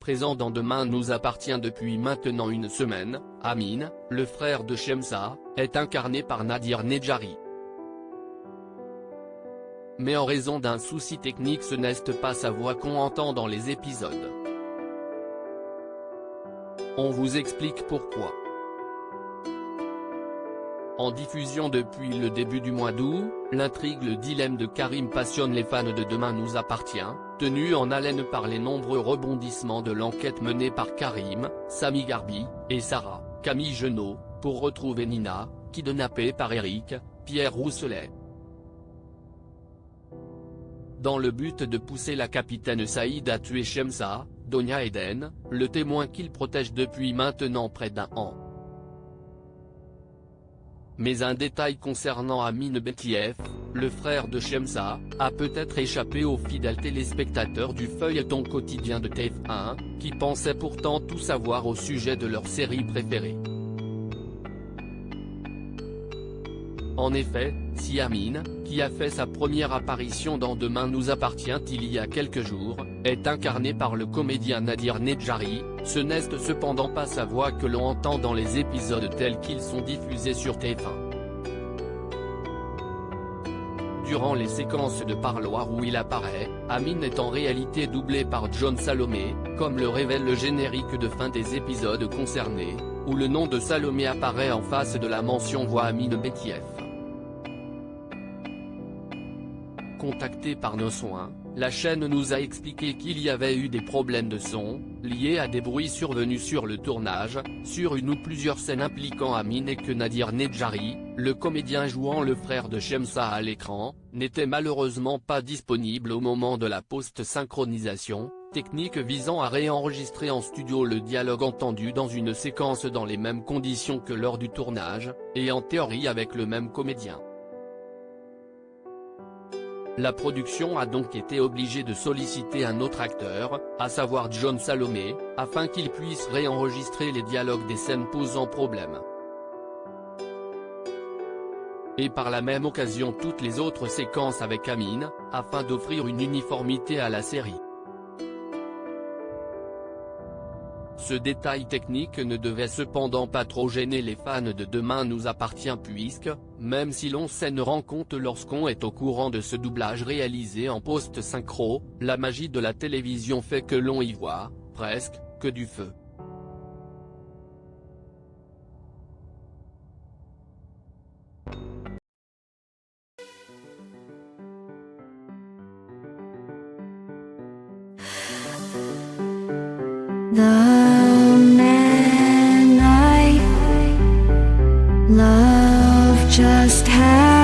présent dans Demain nous appartient depuis maintenant une semaine. Amin, le frère de Shemsa, est incarné par Nadir Nedjari. Mais en raison d'un souci technique ce n'est pas sa voix qu'on entend dans les épisodes. On vous explique pourquoi. En diffusion depuis le début du mois d'août, l'intrigue Le dilemme de Karim passionne les fans de Demain nous appartient, tenus en haleine par les nombreux rebondissements de l'enquête menée par Karim, Sami Garbi, et Sarah, Camille Genot, pour retrouver Nina, kidnappée par Eric, Pierre Rousselet. Dans le but de pousser la capitaine Saïd à tuer Shemsa, Donia Eden, le témoin qu'il protège depuis maintenant près d'un an. Mais un détail concernant Amin Betlief, le frère de Shemsa, a peut-être échappé aux fidèles téléspectateurs du feuilleton quotidien de TF1, qui pensaient pourtant tout savoir au sujet de leur série préférée. En effet, si Amin, qui a fait sa première apparition dans Demain nous appartient il y a quelques jours, est incarné par le comédien Nadir Nedjari, ce n'est cependant pas sa voix que l'on entend dans les épisodes tels qu'ils sont diffusés sur TF1. Durant les séquences de parloir où il apparaît, Amin est en réalité doublé par John Salomé, comme le révèle le générique de fin des épisodes concernés, où le nom de Salomé apparaît en face de la mention voix Amin Betlief. Contacté par Nos Soins, la chaîne nous a expliqué qu'il y avait eu des problèmes de son, liés à des bruits survenus sur le tournage, sur une ou plusieurs scènes impliquant Amin et que Nadir Nedjari, le comédien jouant le frère de Shemsa à l'écran, n'était malheureusement pas disponible au moment de la post-synchronisation, technique visant à réenregistrer en studio le dialogue entendu dans une séquence dans les mêmes conditions que lors du tournage, et en théorie avec le même comédien. La production a donc été obligée de solliciter un autre acteur, à savoir John Salomé, afin qu'il puisse réenregistrer les dialogues des scènes posant problème. Et par la même occasion toutes les autres séquences avec Amin, afin d'offrir une uniformité à la série. Ce détail technique ne devait cependant pas trop gêner les fans de Demain nous appartient puisque, même si l'on s'en rend compte lorsqu'on est au courant de ce doublage réalisé en post-synchro, la magie de la télévision fait que l'on y voit, presque, que du feu. The man I love just had